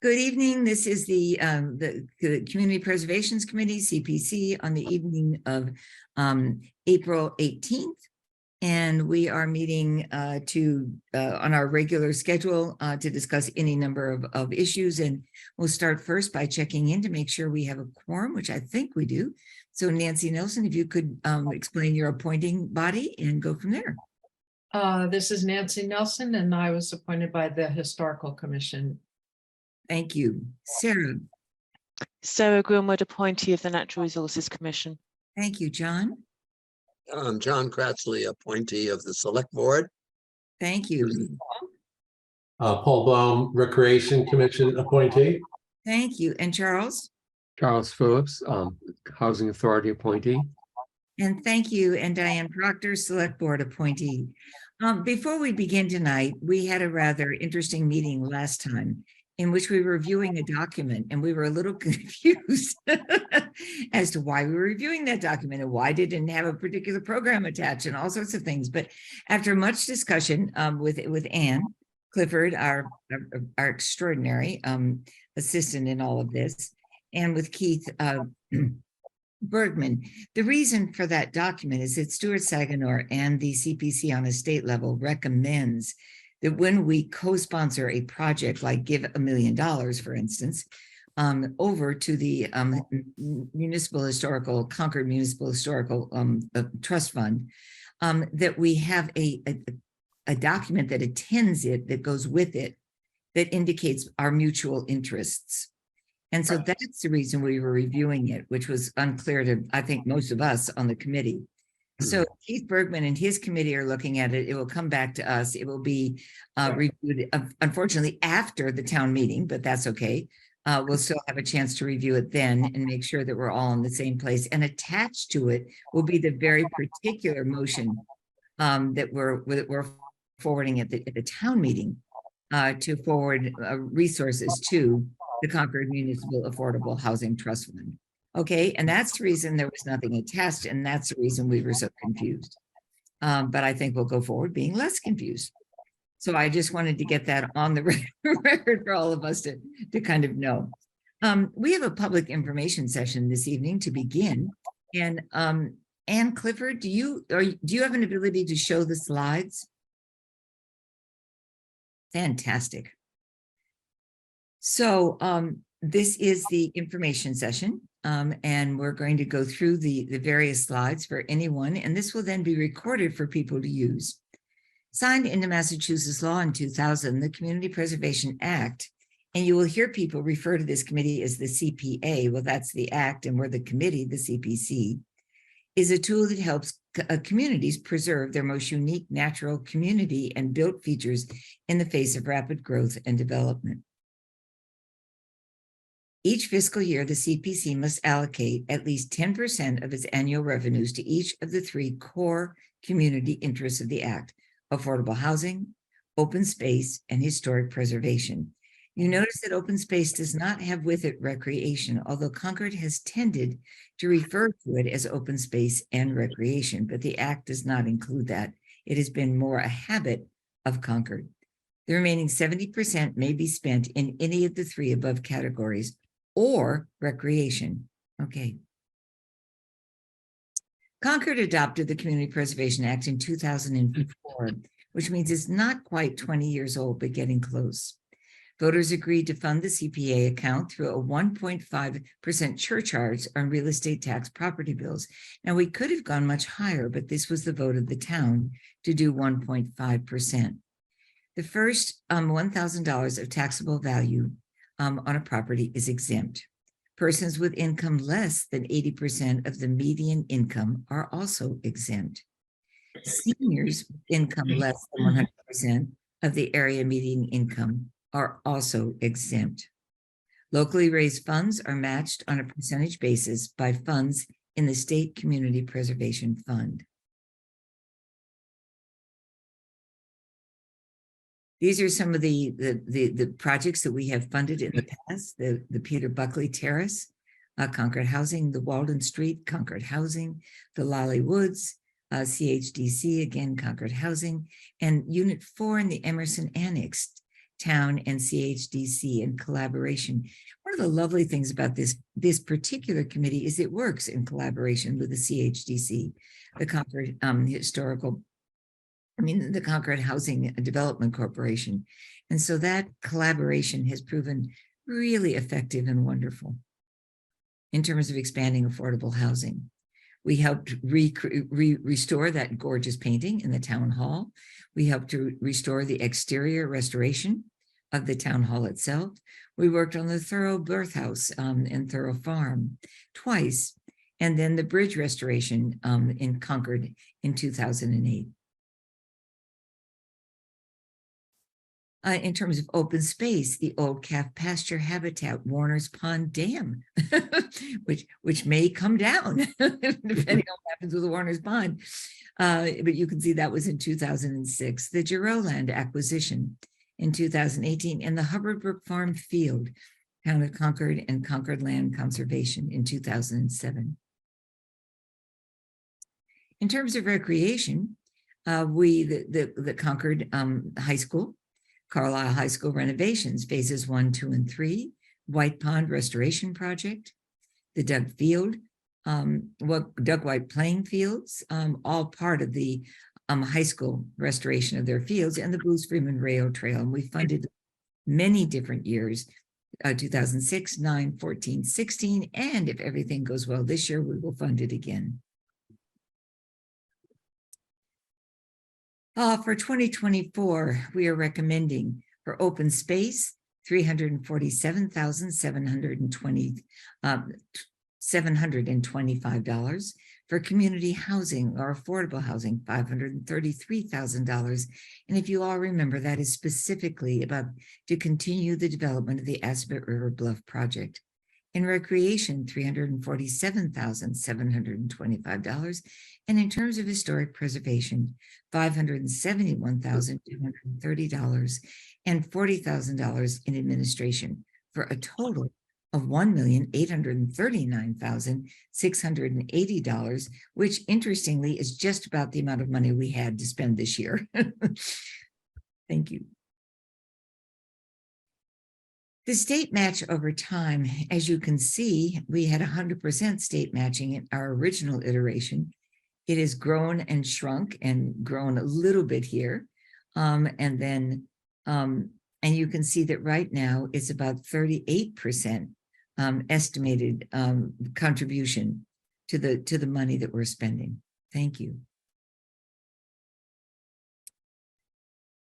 Good evening. This is the Community Preservations Committee, CPC, on the evening of April 18th. And we are meeting on our regular schedule to discuss any number of issues. And we'll start first by checking in to make sure we have a quorum, which I think we do. So Nancy Nelson, if you could explain your appointing body and go from there. This is Nancy Nelson, and I was appointed by the Historical Commission. Thank you. Sarah. Sarah Grimwood, appointee of the Natural Resources Commission. Thank you, John. John Cratsley, appointee of the Select Board. Thank you. Paul Baum, Recreation Commission appointee. Thank you. And Charles? Charles Phillips, Housing Authority appointee. And thank you. And Diane Proctor, Select Board appointee. Before we begin tonight, we had a rather interesting meeting last time in which we were reviewing a document, and we were a little confused as to why we were reviewing that document and why it didn't have a particular program attached and all sorts of things. But after much discussion with Anne Clifford, our extraordinary assistant in all of this, and with Keith Bergman, the reason for that document is that Stuart Saganor and the CPC on a state level recommends that when we co-sponsor a project like give $1 million, for instance, over to the Concord Municipal Historical Trust Fund, that we have a document that attends it, that goes with it, that indicates our mutual interests. And so that's the reason we were reviewing it, which was unclear to, I think, most of us on the committee. So Keith Bergman and his committee are looking at it. It will come back to us. It will be reviewed, unfortunately, after the town meeting, but that's okay. We'll still have a chance to review it then and make sure that we're all in the same place. And attached to it will be the very particular motion that we're forwarding at the town meeting to forward resources to the Concord Municipal Affordable Housing Trust Fund. Okay, and that's the reason there was nothing attached, and that's the reason we were so confused. But I think we'll go forward being less confused. So I just wanted to get that on the record for all of us to kind of know. We have a public information session this evening to begin. And Anne Clifford, do you have an ability to show the slides? Fantastic. So this is the information session. And we're going to go through the various slides for anyone, and this will then be recorded for people to use. Signed into Massachusetts law in 2000, the Community Preservation Act, and you will hear people refer to this committee as the CPA. Well, that's the act, and we're the committee, the CPC, is a tool that helps communities preserve their most unique natural community and built features in the face of rapid growth and development. Each fiscal year, the CPC must allocate at least 10% of its annual revenues to each of the three core community interests of the Act: affordable housing, open space, and historic preservation. You notice that open space does not have with it recreation, although Concord has tended to refer to it as open space and recreation, but the Act does not include that. It has been more a habit of Concord. The remaining 70% may be spent in any of the three above categories, or recreation. Okay. Concord adopted the Community Preservation Act in 2004, which means it's not quite 20 years old, but getting close. Voters agreed to fund the CPA account through a 1.5% surcharge on real estate tax property bills. Now, we could have gone much higher, but this was the vote of the town to do 1.5%. The first $1,000 of taxable value on a property is exempt. Persons with income less than 80% of the median income are also exempt. Seniors with income less than 100% of the area median income are also exempt. Locally raised funds are matched on a percentage basis by funds in the State Community Preservation Fund. These are some of the projects that we have funded in the past: the Peter Buckley Terrace, Concord Housing, the Walden Street, Concord Housing, the Lally Woods, CHDC, again, Concord Housing, and Unit 4 in the Emerson Annex town, and CHDC in collaboration. One of the lovely things about this particular committee is it works in collaboration with the CHDC, the Concord the Concord Housing Development Corporation. And so that collaboration has proven really effective and wonderful in terms of expanding affordable housing. We helped restore that gorgeous painting in the town hall. We helped to restore the exterior restoration of the town hall itself. We worked on the Thorough Birthhouse and Thorough Farm twice, and then the bridge restoration in Concord in 2008. In terms of open space, the old calf pasture habitat, Warner's Pond Dam, which may come down depending on what happens with the Warner's Pond. But you can see that was in 2006. The Giroux Land acquisition in 2018, and the Hubbard Brook Farm Field, Town of Concord, and Concord Land Conservation in 2007. In terms of recreation, the Concord High School, Carlisle High School renovations, phases 1, 2, and 3, White Pond Restoration Project, the Doug White playing fields, all part of the high school restoration of their fields, and the Bruce Freeman Rail Trail. And we funded many different years, 2006, 9, 14, 16, and if everything goes well this year, we will fund it again. For 2024, we are recommending for open space, $725. For community housing or affordable housing, $533,000. And if you all remember, that is specifically about to continue the development of the Assabet River Bluff project. In recreation, $347,725. And in terms of historic preservation, $571,230 and $40,000 in administration, for a total of $1,839,680, which interestingly is just about the amount of money we had to spend this year. Thank you. The state match over time, as you can see, we had 100% state matching in our original iteration. It has grown and shrunk and grown a little bit here. And you can see that right now it's about 38% estimated contribution to the money that we're spending. Thank you.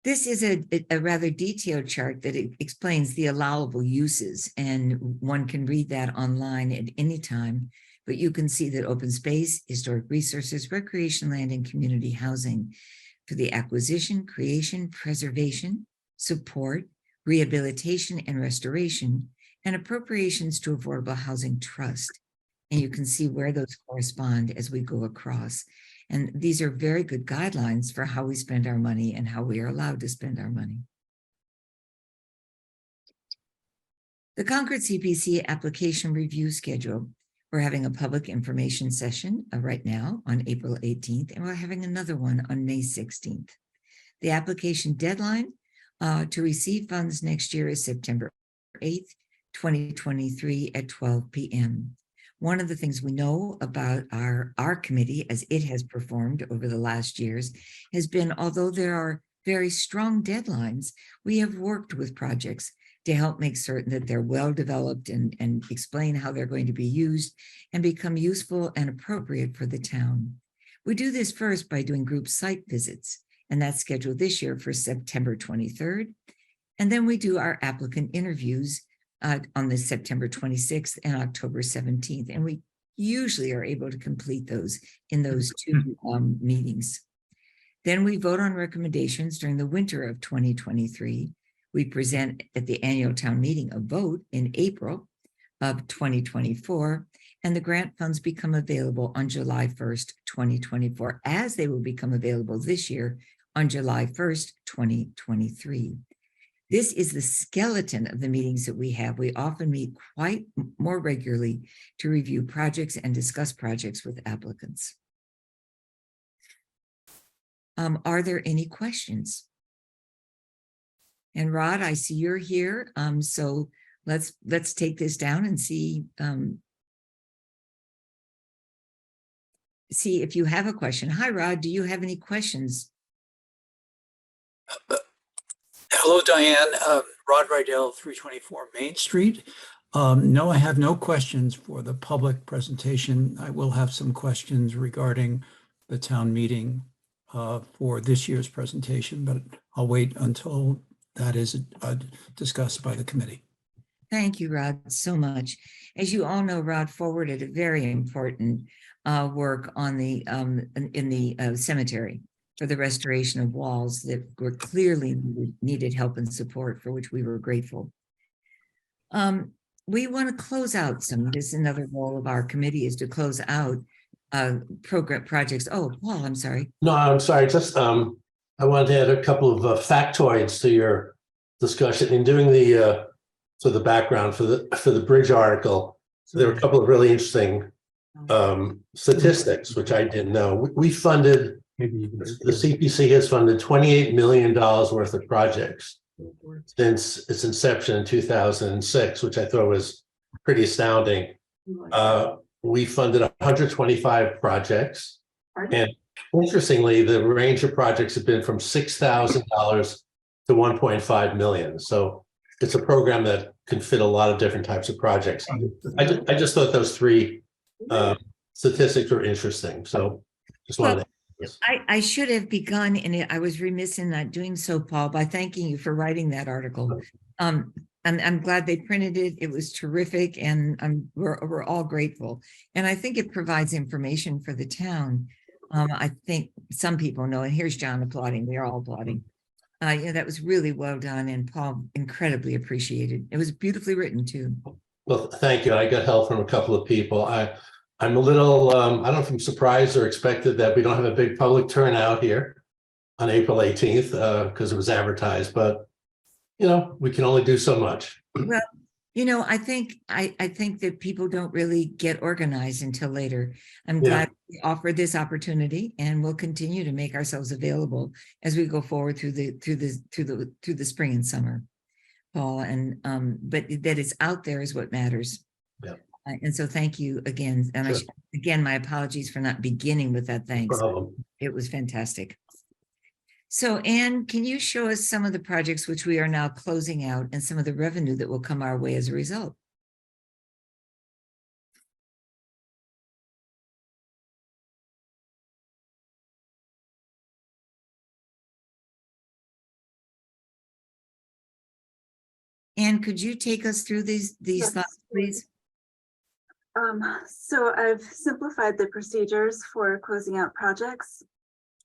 This is a rather detailed chart that explains the allowable uses, and one can read that online at any time. But you can see that open space, historic resources, recreation land, and community housing for the acquisition, creation, preservation, support, rehabilitation, and restoration, and appropriations to Affordable Housing Trust. And you can see where those correspond as we go across. And these are very good guidelines for how we spend our money and how we are allowed to spend our money. The Concord CPC application review schedule. We're having a public information session right now on April 18th, and we're having another one on May 16th. The application deadline to receive funds next year is September 8th, 2023 at 12 p.m. One of the things we know about our committee, as it has performed over the last years, has been, although there are very strong deadlines, we have worked with projects to help make certain that they're well developed and explain how they're going to be used and become useful and appropriate for the town. We do this first by doing group site visits, and that's scheduled this year for September 23rd. And then we do our applicant interviews on the September 26th and October 17th. And we usually are able to complete those in those two meetings. Then we vote on recommendations during the winter of 2023. We present at the annual town meeting a vote in April of 2024, and the grant funds become available on July 1st, 2024, as they will become available this year on July 1st, 2023. This is the skeleton of the meetings that we have. We often meet quite more regularly to review projects and discuss projects with applicants. Are there any questions? And Rod, I see you're here. So let's take this down and see if you have a question. Hi, Rod. Do you have any questions? Hello, Diane. Rod Rydell, 324 Main Street. No, I have no questions for the public presentation. I will have some questions regarding the town meeting for this year's presentation, but I'll wait until that is discussed by the committee. Thank you, Rod, so much. As you all know, Rod forwarded a very important work on the in the cemetery for the restoration of walls that were clearly needed help and support, for which we were grateful. We want to close out some. This is another role of our committee, is to close out program projects. Oh, Paul, I'm sorry. No, I'm sorry, just, I wanted to add a couple of factoids to your discussion in doing the, so the background for the bridge article. So there were a couple of really interesting statistics, which I didn't know. We funded, the CPC has funded $28 million worth of projects since its inception in 2006, which I thought was pretty astounding. We funded 125 projects, and interestingly, the range of projects have been from $6,000 to $1.5 million. So it's a program that can fit a lot of different types of projects. I just thought those three statistics were interesting. So just wanted to. I should have begun, and I was remiss in not doing so, Paul, by thanking you for writing that article. I'm glad they printed it. It was terrific, and we're all grateful. And I think it provides information for the town. I think some people know, and here's John applauding. We are all applauding. Yeah, that was really well done, and Paul incredibly appreciated. It was beautifully written too. Well, thank you. I got help from a couple of people. I'm a little, I don't know if I'm surprised or expected that we don't have a big public turnout here on April 18th because it was advertised, but you know, we can only do so much. Well, you know, I think that people don't really get organized until later. I'm glad we offered this opportunity, and we'll continue to make ourselves available as we go forward through the spring and summer, Paul. And but that it's out there is what matters. Yeah. And so thank you again. And Sure. Again, my apologies for not beginning with that thanks. No problem. It was fantastic. So, Anne, can you show us some of the projects which we are now closing out and some of the revenue that will come our way as a result? Anne, could you take us through these Yes, thoughts, please? So I've simplified the procedures for closing out projects.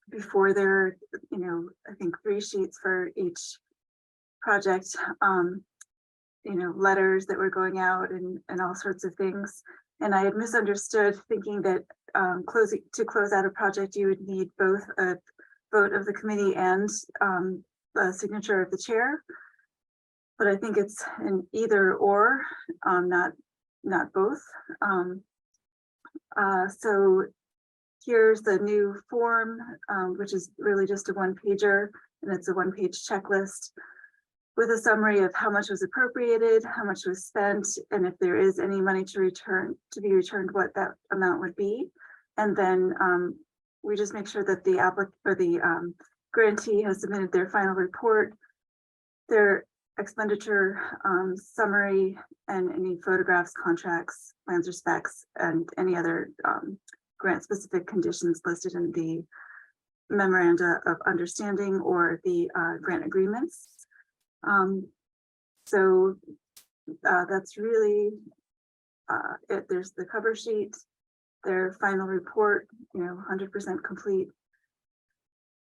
Before there, you know, I think 3 sheets for each project, you know, letters that were going out and all sorts of things. And I had misunderstood, thinking that to close out a project, you would need both a vote of the committee and the signature of the chair. But I think it's an either or, not both. So here's the new form, which is really just a 1-pager, and it's a 1-page checklist with a summary of how much was appropriated, how much was spent, and if there is any money to be returned, what that amount would be. And then we just make sure that the applicant or the grantee has submitted their final report, their expenditure summary, and any photographs, contracts, plans or specs, and any other grant specific conditions listed in the memoranda of understanding or the grant agreements. So that's really it. There's the cover sheet, their final report, you know, 100% complete,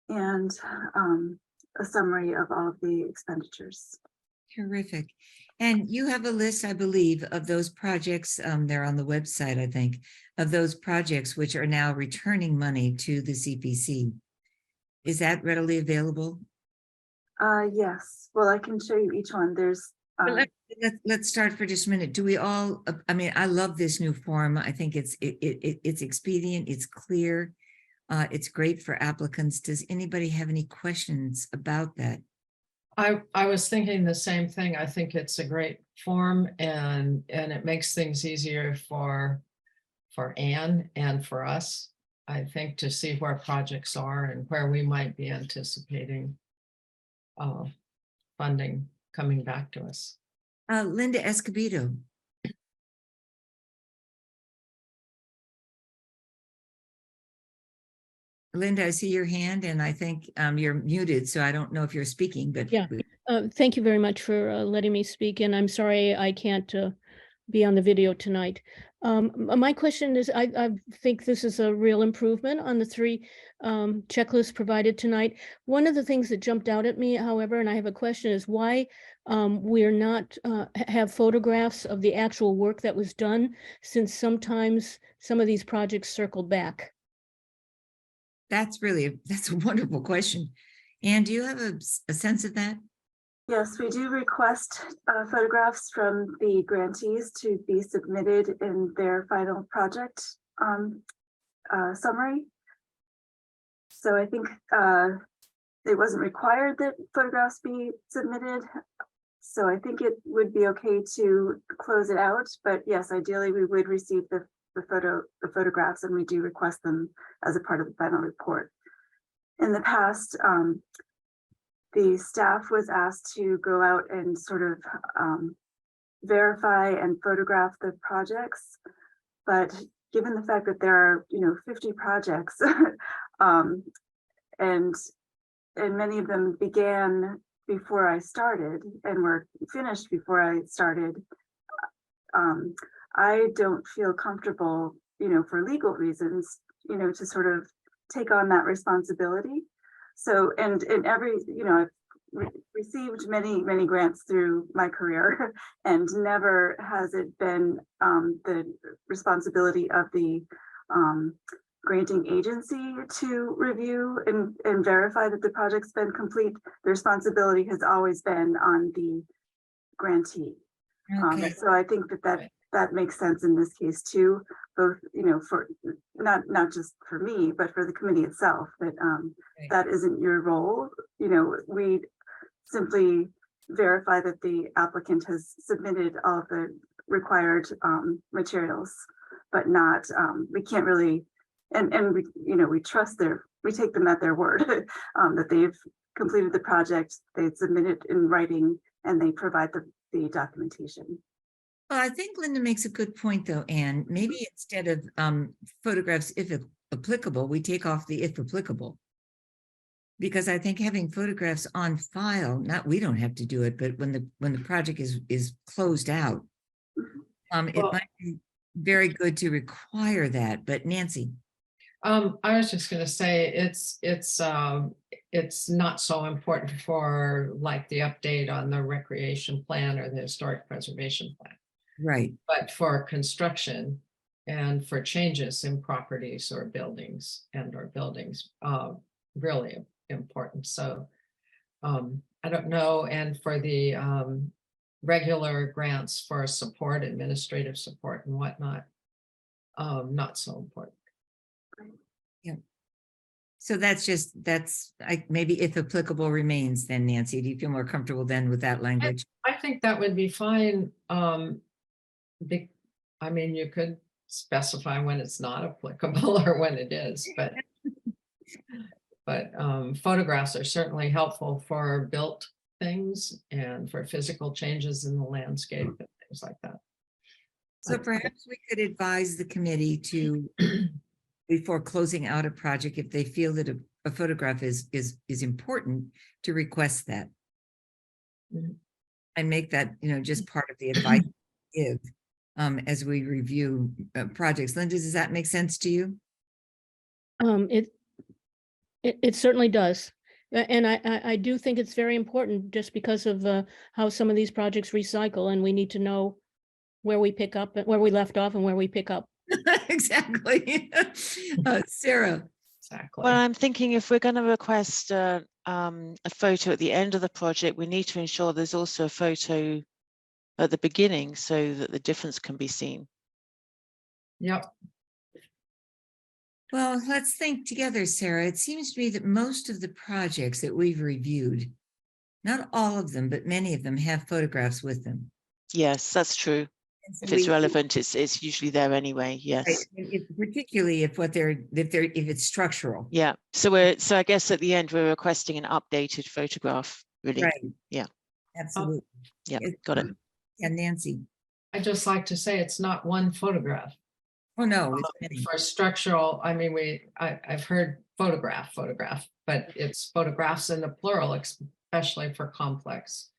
and a summary of all of the expenditures. Terrific. And you have a list, I believe, of those projects, they're on the website, I think, of those projects which are now returning money to the CPC. Is that readily available? Yes, well, I can show you each one. There's Let's start for just a minute. Do we all, I mean, I love this new form. I think it's expedient, it's clear, it's great for applicants. Does anybody have any questions about that? I was thinking the same thing. I think it's a great form and it makes things easier for Anne and for us, I think, to see where projects are and where we might be anticipating funding coming back to us. Linda Escobedo. Linda, I see your hand and I think you're muted, so I don't know if you're speaking, but Yeah. Thank you very much for letting me speak, and I'm sorry I can't be on the video tonight. My question is, I think this is a real improvement on the 3 checklists provided tonight. One of the things that jumped out at me, however, and I have a question, is why we're not have photographs of the actual work that was done, since sometimes some of these projects circle back. that's a wonderful question. Anne, do you have a sense of that? Yes, we do request photographs from the grantees to be submitted in their final project summary. So I think it wasn't required that photographs be submitted. So I think it would be okay to close it out. But yes, ideally we would receive the photographs, and we do request them as a part of the final report. In the past, the staff was asked to go out and sort of verify and photograph the projects. But given the fact that there are, 50 projects, and many of them began before I started and were finished before I started, I don't feel comfortable, for legal reasons, to sort of take on that responsibility. So, and every, I've received many grants through my career, and never has it been the responsibility of the granting agency to review and verify that the project's been complete. The responsibility has always been on the grantee. Okay. So I think that makes sense in this case too, both, for not just for me, but for the committee itself, that that isn't your role. We simply verify that the applicant has submitted all of the required materials, but not, we can't really, and we, we trust we take them at their word, that they've completed the project, they submit it in writing, and they provide the documentation. Well, I think Linda makes a good point though, Anne. Maybe instead of photographs, if applicable, we take off the if applicable. Because I think having photographs on file, we don't have to do it, but when the project is closed out, it might be very good to require that. But Nancy. I was just going to say it's not so important for like the update on the recreation plan or the historic preservation plan. Right. But for construction and for changes in properties or buildings really important. So I don't know. And for the regular grants for support, administrative support and whatnot, not so important. Yeah. So that's maybe if applicable remains then, Nancy. Do you feel more comfortable then with that language? I think that would be fine. I mean, you could specify when it's not applicable or when it is, but photographs are certainly helpful for built things and for physical changes in the landscape and things like that. So perhaps we could advise the committee to, before closing out a project, if they feel that a photograph is important, to request that. And make that, just part of the advice we give as we review projects. Linda, does that make sense to you? It certainly does. And I do think it's very important, just because of how some of these projects recycle, and we need to know where we pick up, where we left off and where we pick up. Exactly. Sarah. Exactly. Well, I'm thinking if we're going to request a photo at the end of the project, we need to ensure there's also a photo at the beginning so that the difference can be seen. Yep. Well, let's think together, Sarah. It seems to me that most of the projects that we've reviewed not all of them, but many of them have photographs with them. Yes, that's true. And so If it's we- relevant, it's usually there anyway. right, Yes. particularly if if it's structural. Yeah. So I guess at the end we're requesting an updated photograph, really. Right. Yeah. Absolutely. Yeah. It's- Got it. Yeah, Nancy. I just like to say it's not one photograph. Oh, no, it's many. For structural, I mean, I've heard photograph, but it's photographs in the plural, especially for complex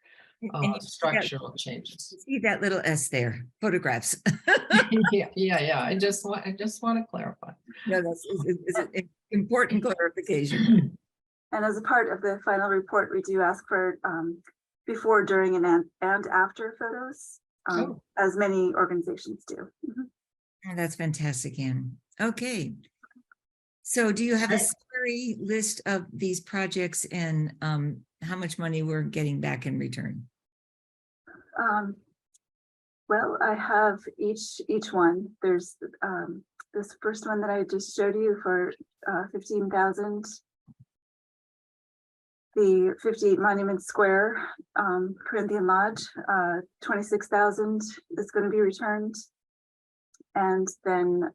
And you structural changes. see that little S there, photographs. Yeah. I just want to clarify. No, it's an important clarification. And as a part of the final report, we do ask for before, during, and after photos, Oh. as many organizations do. Mhm. Oh, that's fantastic, Anne. Okay. So do you have a summary list of these projects and how much money we're getting back in return? Well, I have each one. There's this first one that I just showed you for 15,000. The 58 Monument Square, Corinthian Lodge, 26,000 is going to be returned. And then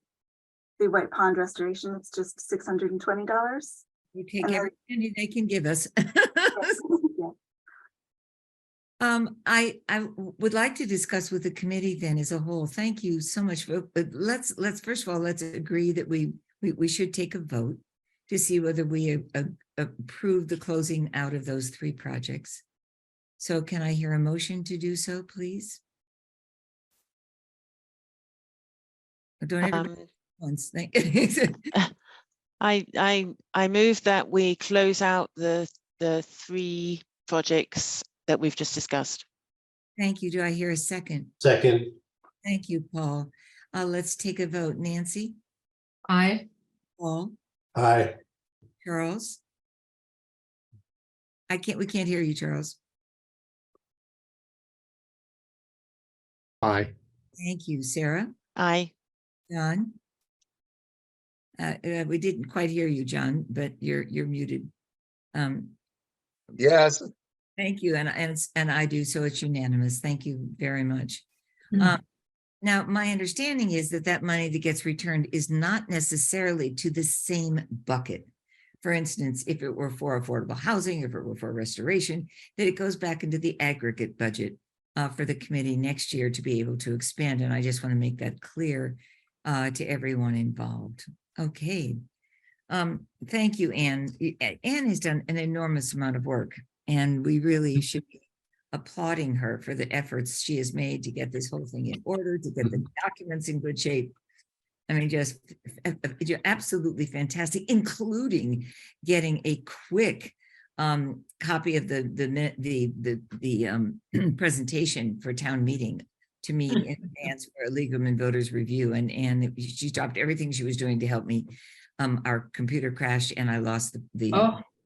the White Pond Restoration, it's just $620. You take And every penny they can give us. Yeah. I would like to discuss with the committee then as a whole. Thank you so much. But let's first of all, let's agree that we should take a vote to see whether we approve the closing out of those three projects. So can I hear a motion to do so, please? Don't everybody once. Thank I move that we close out the three projects that we've just discussed. Thank you. Do I hear a second? Second, Thank you, Paul. Let's take a vote. Nancy, Paul, aye. Charles. We can't hear you, Charles. Aye. Thank you, Sarah, Aye. John. We didn't quite hear you, John, but you're muted. Yes, Thank you, and I do, so it's unanimous. Thank you very much. Mhm. Now, my understanding is that money that gets returned is not necessarily to the same bucket. For instance, if it were for affordable housing, if it were for restoration, that it goes back into the aggregate budget for the committee next year to be able to expand. And I just want to make that clear to everyone involved. Okay. Thank you, Anne. Anne has done an enormous amount of work, and we really should be applauding her for the efforts she has made to get this whole thing in order, to get the documents in good shape. I mean, just absolutely fantastic, including getting a quick copy of the presentation for town meeting to me in advance for a Legalman voters review, and she stopped everything she was doing to help me. Our computer crashed, and I lost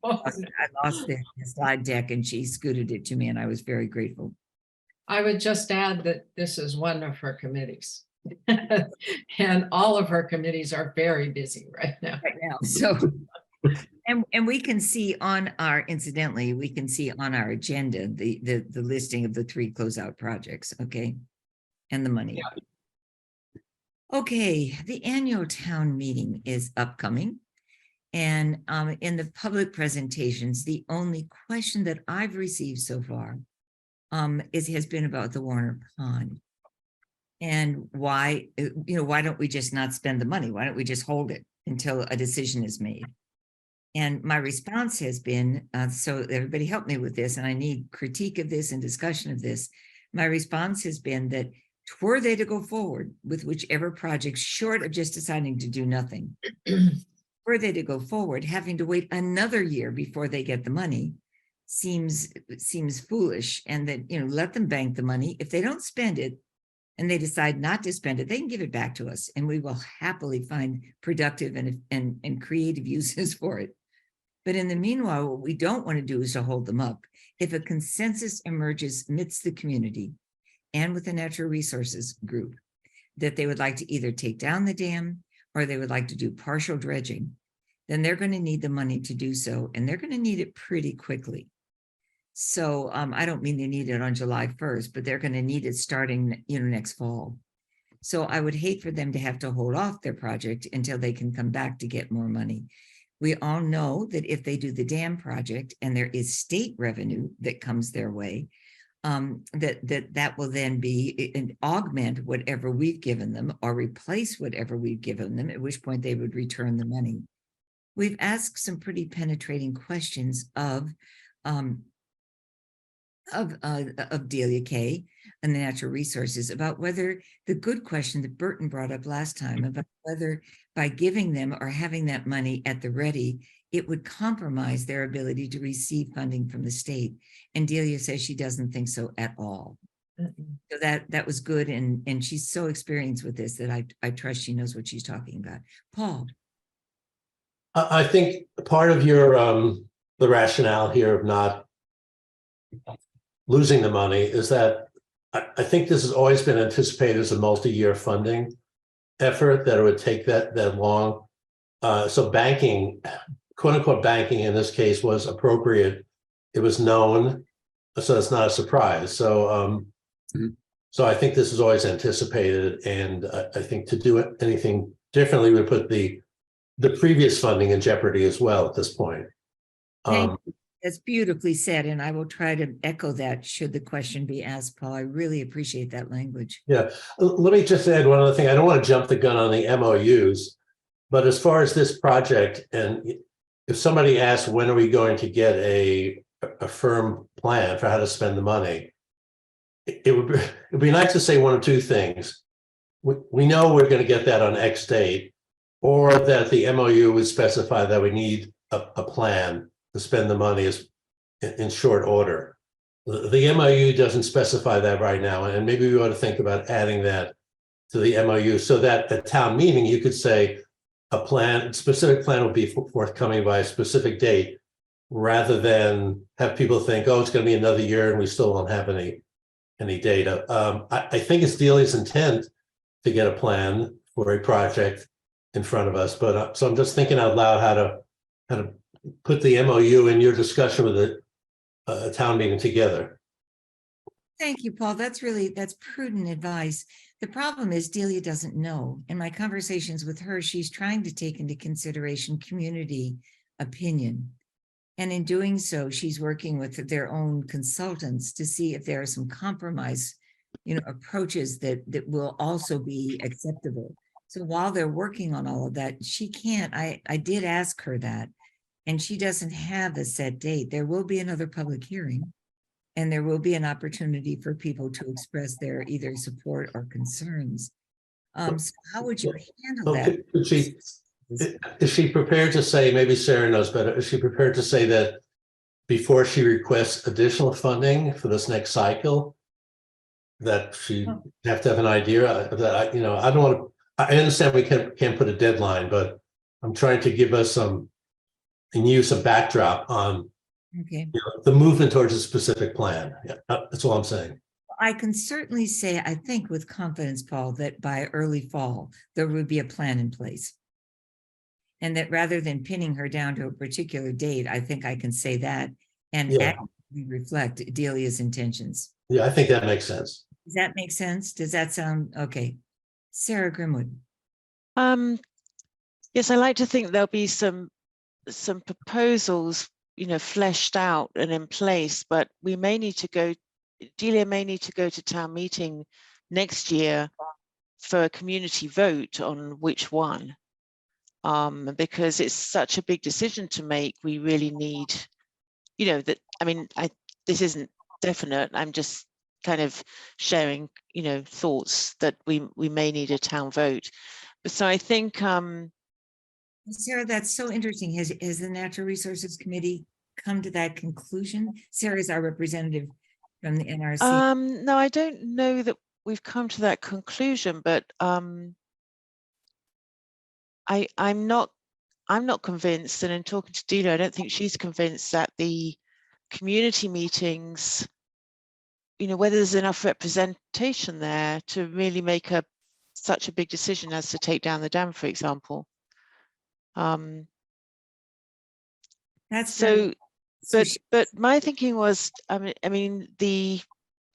Oh. I lost the slide deck, and she scooted it to me, and I was very grateful. I would just add that this is one of her committees. And all of her committees are very busy right now. So, and we can see on our, incidentally, we can see on our agenda, the listing of the three closeout projects, okay? And the money. Okay, the annual town meeting is upcoming. And in the public presentations, the only question that I've received so far has been about the Warner Pond. And why, why don't we just not spend the money? Why don't we just hold it until a decision is made? And my response has been, so everybody help me with this, and I need critique of this and discussion of this. My response has been that were they to go forward with whichever project, short of just deciding to do nothing, were they to go forward, having to wait another year before they get the money seems foolish. And that, let them bank the money. If they don't spend it and they decide not to spend it, they can give it back to us, and we will happily find productive and creative uses for it. But in the meanwhile, what we don't want to do is to hold them up. If a consensus emerges amidst the community and with the natural resources group that they would like to either take down the dam or they would like to do partial dredging, then they're going to need the money to do so, and they're going to need it pretty quickly. So I don't mean they need it on July 1st, but they're going to need it starting, next fall. So I would hate for them to have to hold off their project until they can come back to get more money. We all know that if they do the dam project and there is state revenue that comes their way, that will then be and augment whatever we've given them or replace whatever we've given them, at which point they would return the money. We've asked some pretty penetrating questions of Delia Kay and the Natural Resources about whether the good question that Burton brought up last time about whether by giving them or having that money at the ready, it would compromise their ability to receive funding from the state. And Delia says she doesn't think so at all. So that was good. And she's so experienced with this that I trust she knows what she's talking about. Paul. I think part of your the rationale here of not losing the money is that I think this has always been anticipated as a multi-year funding effort, that it would take that long. So banking, quote unquote banking in this case, was appropriate. It was known, so it's not a surprise. So so I think this is always anticipated, and I think to do anything differently would put the previous funding in jeopardy as well at this point. That's beautifully said, and I will try to echo that should the question be asked, Paul. I really appreciate that language. Yeah, let me just add one other thing. I don't want to jump the gun on the MOUs, but as far as this project, and if somebody asks when are we going to get a firm plan for how to spend the money, it would be nice to say one of two things. We know we're going to get that on X date, or that the MOU would specify that we need a plan to spend the money in short order. The MOU doesn't specify that right now, and maybe we ought to think about adding that to the MOU so that at town meeting you could say a specific plan will be forthcoming by a specific date, rather than have people think, oh, it's going to be another year and we still won't have any data. I think it's Delia's intent to get a plan for a project in front of us, but so I'm just thinking out loud how to put the MOU in your discussion with the town meeting together. Thank you, Paul. That's prudent advice. The problem is Delia doesn't know. In my conversations with her, she's trying to take into consideration community opinion. And in doing so, she's working with their own consultants to see if there are some compromise, approaches that will also be acceptable. So while they're working on all of that, she can't, I did ask her that, and she doesn't have a set date. There will be another public hearing, and there will be an opportunity for people to express their either support or concerns. So how would you handle that? Is she prepared to say, maybe Sarah knows better, is she prepared to say that before she requests additional funding for this next cycle, that she have to have an idea that I don't want to, I understand we can't put a deadline, but I'm trying to give us some backdrop on the movement towards a specific plan. Yeah, that's all I'm saying. I can certainly say, I think with confidence, Paul, that by early fall, there would be a plan in place. And that rather than pinning her down to a particular date, I think I can say that and actively reflect Delia's intentions. Yeah, I think that makes sense. Does that make sense? Does that sound okay? Sarah Grimwood. Yes, I like to think there'll be some proposals, fleshed out and in place, but we may need to go, Delia may need to go to town meeting next year for a community vote on which one. Because it's such a big decision to make, we really need, this isn't definite. I'm just kind of sharing, thoughts that we may need a town vote. But so I think, Sarah, that's so interesting. Has the Natural Resources Committee come to that conclusion? Sarah is our representative from the NRC. No, I don't know that we've come to that conclusion, but I'm not convinced, and in talking to Delia, I don't think she's convinced that the community meetings, whether there's enough representation there to really make such a big decision as to take down the dam, for example. That's so So But my thinking was, I mean, the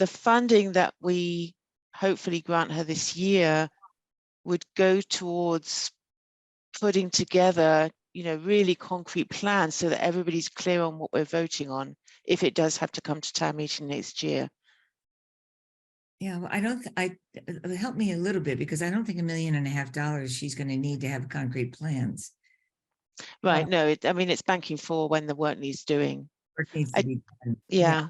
funding that we hopefully grant her this year would go towards putting together, you know, really concrete plans so that everybody's clear on what we're voting on if it does have to come to town meeting next year. Yeah, well, I don't, help me a little bit, because I don't think $1.5 million she's going to need to have concrete plans. Right, no, I mean, it's banking for when the work needs doing. Work needs to be done. Yeah,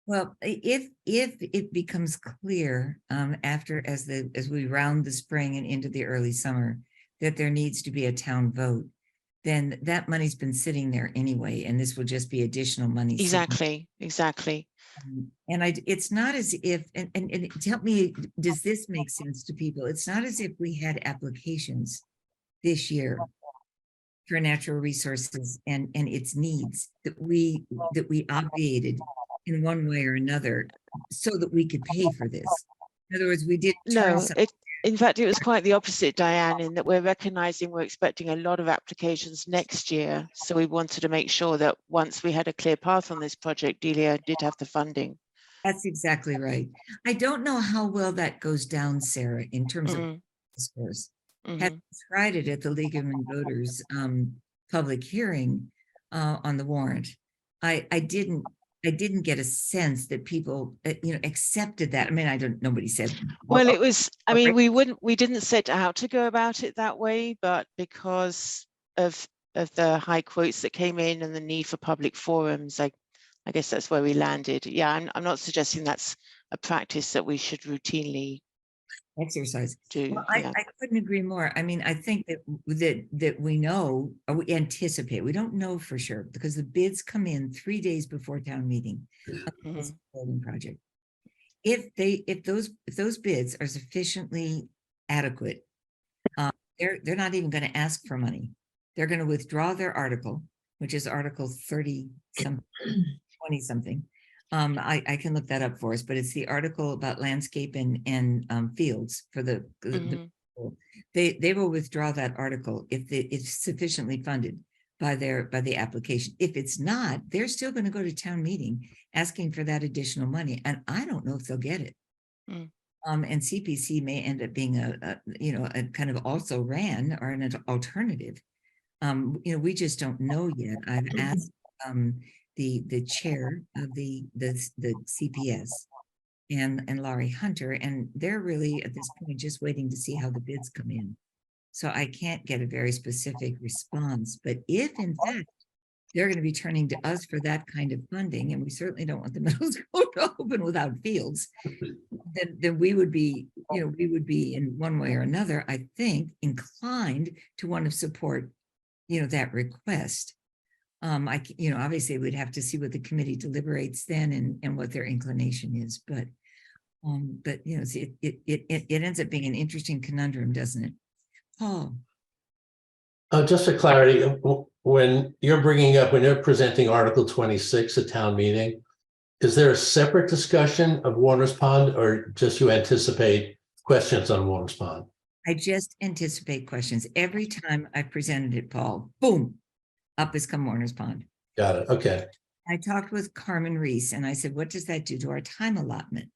Well, if it becomes clear after as we round the spring and into the early summer that there needs to be a town vote, then that money's been sitting there anyway, and this will just be additional money. exactly. And it's not as if, and tell me, does this make sense to people? It's not as if we had applications this year for natural resources and its needs that we obviated in one way or another so that we could pay for this. In other words, we did. No, in fact, it was quite the opposite, Diane, in that we're recognizing we're expecting a lot of applications next year. So we wanted to make sure that once we had a clear path on this project, Delia did have the funding. That's exactly right. I don't know how well that goes down, Sarah, in terms of discourse. Had tried it at the League of Women Voters public hearing on the warrant. I didn't get a sense that people accepted that. I mean, nobody said. Well, it was, I mean, we didn't set out to go about it that way, but because of the high quotes that came in and the need for public forums, I guess that's where we landed. Yeah, I'm not suggesting that's a practice that we should routinely exercise. do. Well, Yeah. I couldn't agree more. I mean, I think that we know, or we anticipate, we don't know for sure, because the bids come in 3 days before town meeting. This building project. If those bids are sufficiently adequate, they're not even going to ask for money. They're going to withdraw their article, which is Article 30 something, 20 something. I can look that up for us, but it's the article about landscape and fields for the they will withdraw that article if it's sufficiently funded by the application. If it's not, they're still going to go to town meeting asking for that additional money, and I don't know if they'll get it. And CPC may end up being a kind of also ran or an alternative. We just don't know yet. I've asked the chair of the CPS and Laurie Hunter, and they're really at this point just waiting to see how the bids come in. So I can't get a very specific response, but if in fact they're going to be turning to us for that kind of funding, and we certainly don't want the middle school to open without fields, then we would be, in one way or another, I think, inclined to want to support, that request. Obviously we'd have to see what the committee deliberates then and what their inclination is, but it ends up being an interesting conundrum, doesn't it? Paul. Just for clarity, when you're presenting Article 26 at town meeting, is there a separate discussion of Warner's Pond, or just you anticipate questions on Warner's Pond? I just anticipate questions. Every time I presented it, Paul, boom, up has come Warner's Pond. Got it. Okay. I talked with Carmen Reese and I said, what does that do to our time allotment?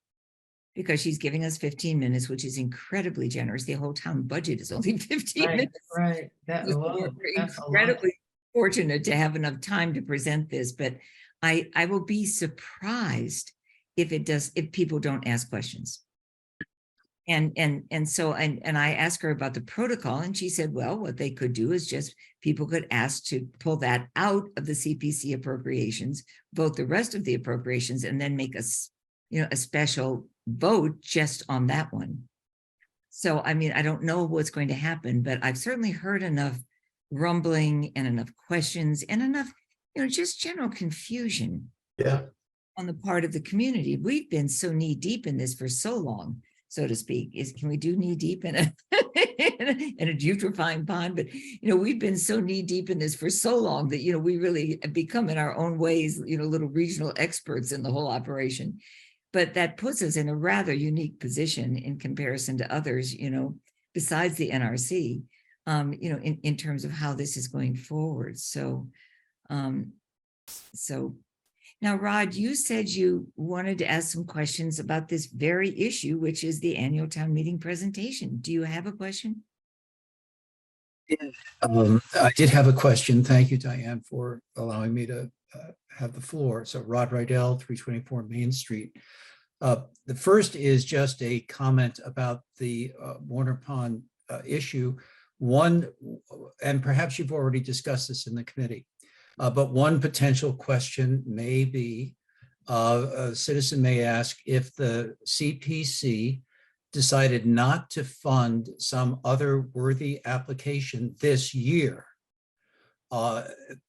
Because she's giving us 15 minutes, which is incredibly generous. The whole town budget is only 15 minutes. Right. We're incredibly fortunate to have enough time to present this, but I will be surprised if people don't ask questions. So I asked her about the protocol, and she said, well, what they could do is just people could ask to pull that out of the CPC appropriations, vote the rest of the appropriations, and then make a special vote just on that one. So, I mean, I don't know what's going to happen, but I've certainly heard enough rumbling and enough questions and enough, just general confusion on the part of the community. We've been so knee deep in this for so long, so to speak. Can we do knee deep in a putrefying pond? But we've been so knee deep in this for so long that we really have become in our own ways little regional experts in the whole operation. But that puts us in a rather unique position in comparison to others, besides the NRC, in terms of how this is going forward. So So now, Rod, you said you wanted to ask some questions about this very issue, which is the annual town meeting presentation. Do you have a question? I did have a question. Thank you, Diane, for allowing me to have the floor. So Rod Rydell, 324 Main Street. The first is just a comment about the Warner Pond issue. One, and perhaps you've already discussed this in the committee, but one potential question may be, a citizen may ask if the CPC decided not to fund some other worthy application this year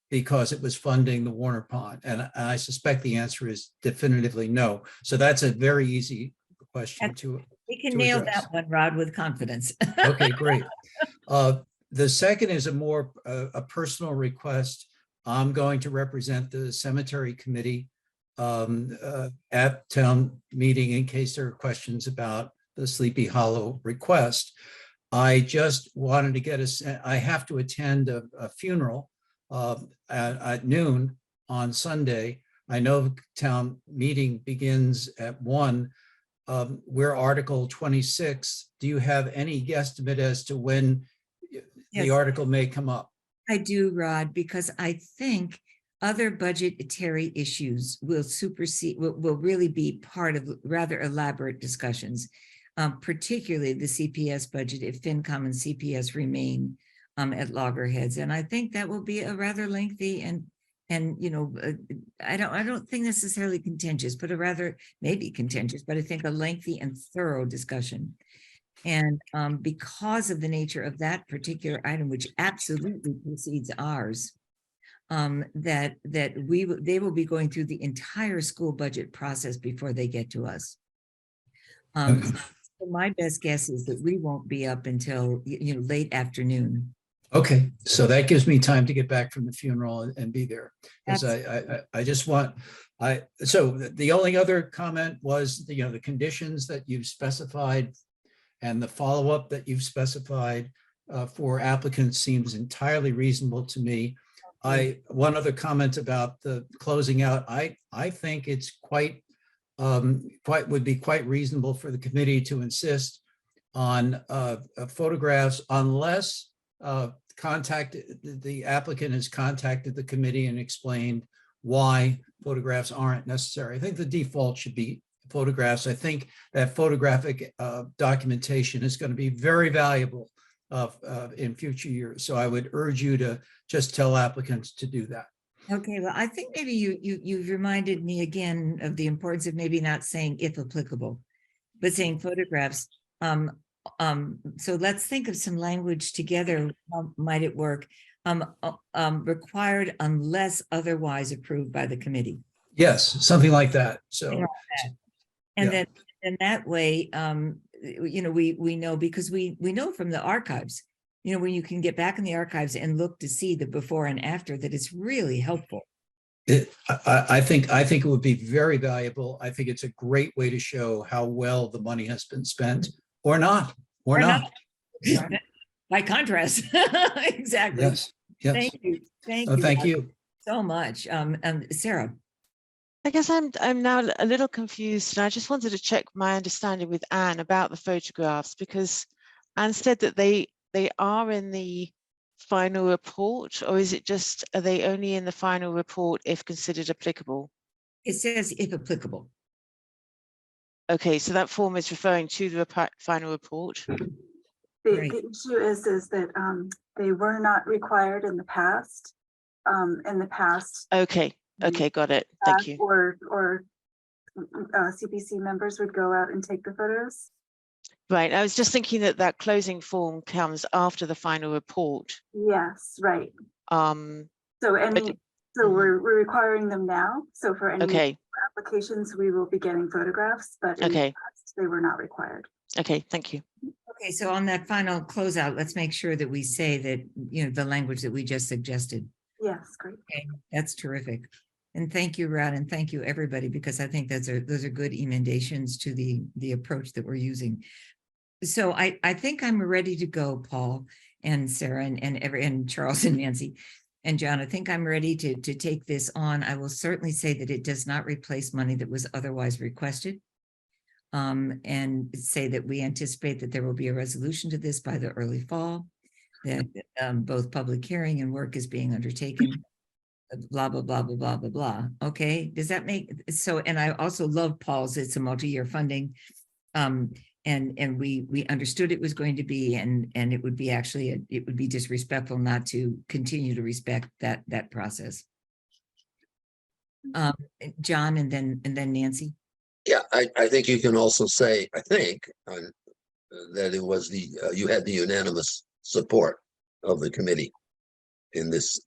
because it was funding the Warner Pond. And I suspect the answer is definitively no. So that's a very easy question to We can to nail address. that one, Rod, with confidence. Okay, great. The second is a more a personal request. I'm going to represent the cemetery committee at town meeting in case there are questions about the Sleepy Hollow request. I just wanted to get I have to attend a funeral at noon on Sunday. I know town meeting begins at 1. We're Article 26. Do you have any guesstimate as to when the Yes. article may come up? I do, Rod, because I think other budgetary issues will supersede, will really be part of rather elaborate discussions, particularly the CPS budget if FinCom and CPS remain at loggerheads. And I think that will be a rather lengthy and you know, I don't think necessarily contentious, but a rather maybe contentious, but I think a lengthy and thorough discussion. And because of the nature of that particular item, which absolutely precedes ours, they will be going through the entire school budget process before they get to us. So my best guess is that we won't be up until late afternoon. Okay, so that gives me time to get back from the funeral and be there. Because I just want, so the only other comment was, the conditions that you've specified and the follow-up that you've specified for applicants seems entirely reasonable to me. One other comment about the closing out, I think it's would be quite reasonable for the committee to insist on photographs unless the applicant has contacted the committee and explained why photographs aren't necessary. I think the default should be photographs. I think that photographic documentation is going to be very valuable in future years. So I would urge you to just tell applicants to do that. Okay, well, I think maybe you've reminded me again of the importance of maybe not saying if applicable, but saying photographs. So let's think of some language together. How might it work? Required unless otherwise approved by the committee. Yes, something like that. So, and yeah. then that way, we know, because we know from the archives, when you can get back in the archives and look to see the before and after, that it's really helpful. I think it would be very valuable. I think it's a great way to show how well the money has been spent, or not. By contrast, exactly. Yes. Thank you. Thank you so much, Sarah. I guess I'm now a little confused, and I just wanted to check my understanding with Anne about the photographs, because Anne said that they are in the final report, or is it just, are they only in the final report if considered applicable? It says if applicable. Okay, so that form is referring to the final report. The issue is that they were not required in the past. Okay, got it. Thank you. Or CPC members would go out and take the photos. Right, I was just thinking that closing form comes after the final report. Yes, right. So we're requiring them now. So for any applications, we will be getting photographs, but in the past, they were not required. Okay, thank you. Okay, so on that final closeout, let's make sure that we say that, the language that we just suggested. Yes, great. Okay, that's terrific. And thank you, Rod, and thank you, everybody, because I think those are good emendations to the approach that we're using. So I think I'm ready to go, Paul and Sarah and Charles and Nancy. And John, I think I'm ready to take this on. I will certainly say that it does not replace money that was otherwise requested. And say that we anticipate that there will be a resolution to this by the early fall, that both public hearing and work is being undertaken, blah, blah, blah, blah, blah, blah, blah. Okay, does that make, so, and I also love Paul's, it's a multi-year funding. And we understood it was going to be, and it would be actually, it would be disrespectful not to continue to respect that process. John, and then Nancy. Yeah, I think you can also say, I think, that it was you had the unanimous support of the committee in this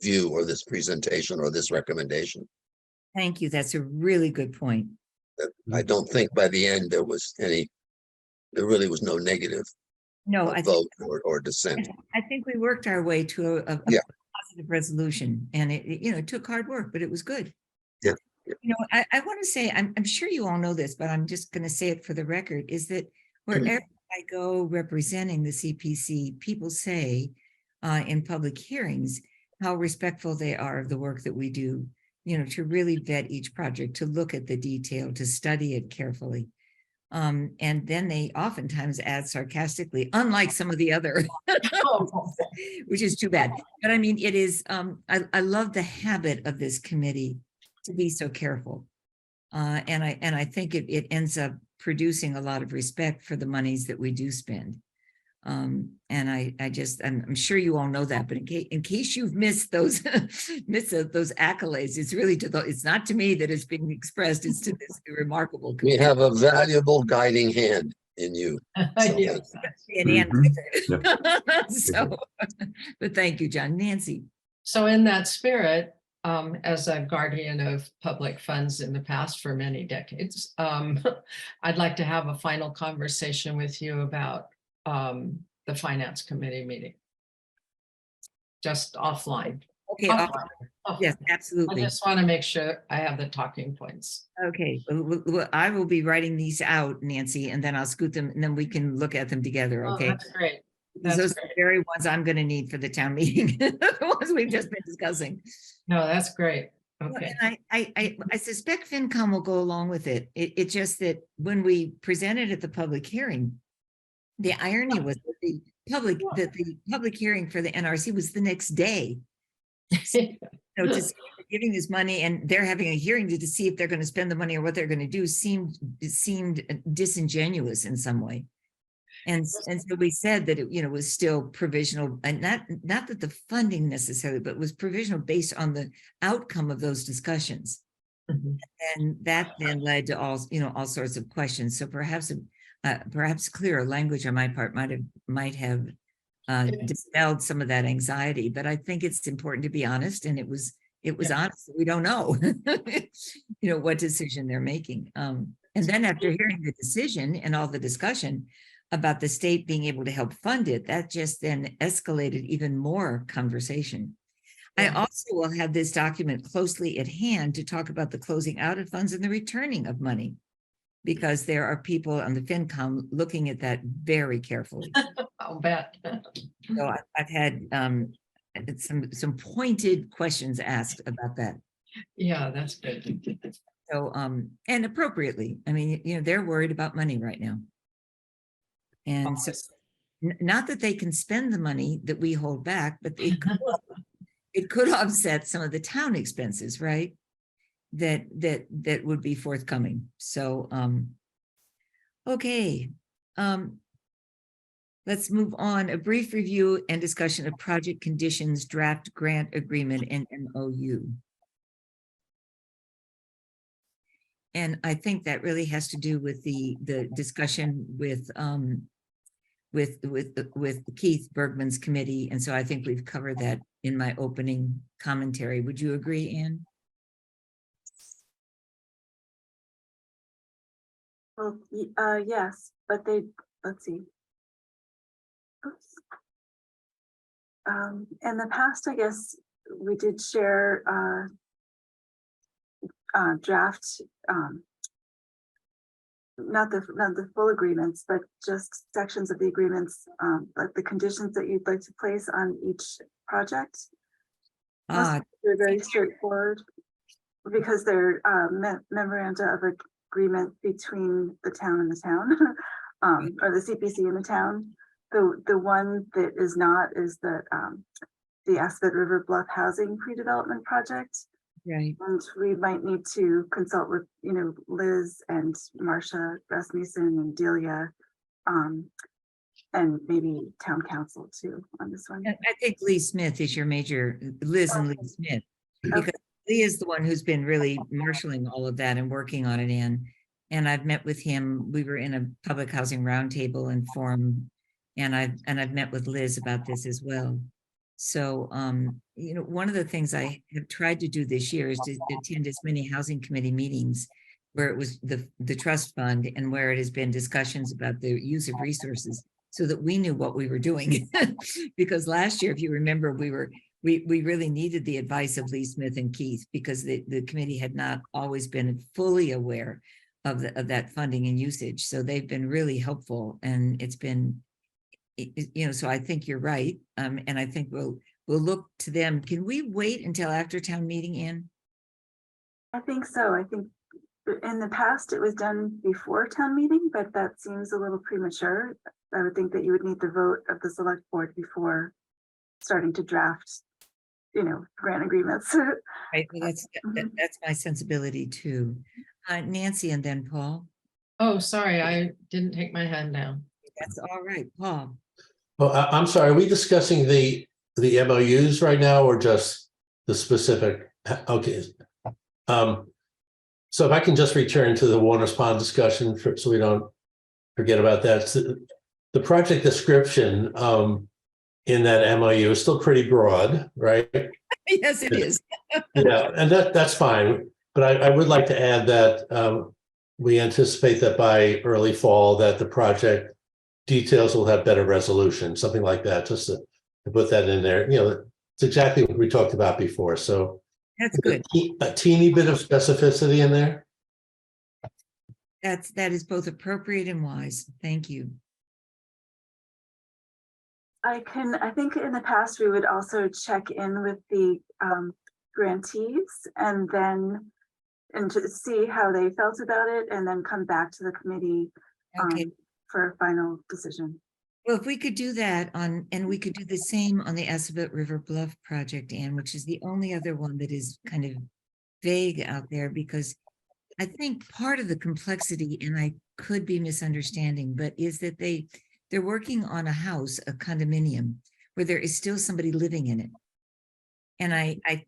view or this presentation or this recommendation. Thank you. That's a really good point. I don't think by the end there really was no negative No, I vote or dissent. think we worked our way to a Yeah. positive resolution, and it took hard work, but it was good. Yeah. I want to say, I'm sure you all know this, but I'm just going to say it for the record, is that wherever I go representing the CPC, people say in public hearings how respectful they are of the work that we do, to really vet each project, to look at the detail, to study it carefully. And then they oftentimes add sarcastically, unlike some of the other, which is too bad. But I mean, it is, I love the habit of this committee to be so careful. And I think it ends up producing a lot of respect for the monies that we do spend. And I'm sure you all know that, but in case you've missed those those accolades, it's really it's not to me that it's being expressed, it's to this remarkable We committee. have a valuable guiding hand in you. So Yes. And Ann with it. So, but thank you, John. Nancy. So in that spirit, as a guardian of public funds in the past for many decades, I'd like to have a final conversation with you about the finance committee meeting. Just offline. Okay. Offline. Yes, I absolutely. just want to make sure I have the talking points. Okay. Well, I will be writing these out, Nancy, and then I'll scoot them, and then we can look at them together. Oh, Okay. that's great. Those are the very ones I'm going to need for the town meeting, the ones we've just been discussing. No, that's great. Well, Okay. and I suspect FinCom will go along with it. It's just that when we presented at the public hearing, the irony was that the public hearing for the NRC was the next day. To giving this money, and they're having a hearing to see if they're going to spend the money or what they're going to do seemed disingenuous in some way. And so we said that it was still provisional, and not that the funding necessarily, but was provisional based on the outcome of those discussions. Mhm. And that then led to all sorts of questions. So perhaps clearer language on my part might have dispelled some of that anxiety. But I think it's important to be honest, and it was honest. We don't know, what decision they're making. And then after hearing the decision and all the discussion about the state being able to help fund it, that just then escalated even more conversation. I also will have this document closely at hand to talk about the closing out of funds and the returning of money, because there are people on the FinCom looking at that very carefully. I'll bet. So I've had some pointed questions asked about that. Yeah, that's good. So and appropriately, I mean, they're worried about money right now. And so not that they can spend the money that we hold back, but it could offset some of the town expenses, right? That would be forthcoming. So okay. Let's move on. A brief review and discussion of project conditions, draft grant agreement, and MOU. And I think that really has to do with the discussion with Keith Bergman's committee. And so I think we've covered that in my opening commentary. Would you agree, Anne? Well, yes, but let's see. Oops. In the past, I guess we did share draft, not the full agreements, but just sections of the agreements, like the conditions that you'd like to place on each project. Ah, They're very straightforward because they're memoranda of agreement between the town and the town, or the CPC and the town. The one that is not is the Aspet River Bluff Housing Pre-Development Project. right. And we might need to consult with, Liz and Marcia Rasmussen and Delia, and maybe town council too on this one. And I think Lee Smith is your major, Liz and Lee Smith, because Lee is the one who's been really marshaling all of that and working on it, and I've met with him. We were in a public housing roundtable and forum, and I've met with Liz about this as well. So, one of the things I have tried to do this year is to attend as many housing committee meetings where it was the trust fund and where it has been discussions about the use of resources so that we knew what we were doing. Because last year, if you remember, we really needed the advice of Lee Smith and Keith because the committee had not always been fully aware of that funding and usage. So they've been really helpful, and it's been, so I think you're right. And I think we'll look to them. Can we wait until after town meeting, Ann? I think so. I think in the past it was done before town meeting, but that seems a little premature. I would think that you would need the vote of the select board before starting to draft, grant agreements. Right, well, that's my sensibility too. Nancy and then Paul. Oh, sorry, I didn't take my hand down. That's all right, Paul. Well, I'm sorry, are we discussing the MOUs right now or just the specific? Okay. So if I can just return to the Warner's Pond discussion so we don't forget about that. The project description in that MOU is still pretty broad, right? Yes, it is. Yeah, and that's fine. But I would like to add that we anticipate that by early fall that the project details will have better resolution, something like that, just to put that in there. It's exactly what we talked about before. So That's good. A teeny bit of specificity in there. That is both appropriate and wise. Thank you. I think in the past we would also check in with the grantees and to see how they felt about it, and then come back to the committee Okay. for a final decision. Well, if we could do that and we could do the same on the Aspet River Bluff project, Anne, which is the only other one that is kind of vague out there, because I think part of the complexity, and I could be misunderstanding, but is that they're working on a house, a condominium, where there is still somebody living in it. And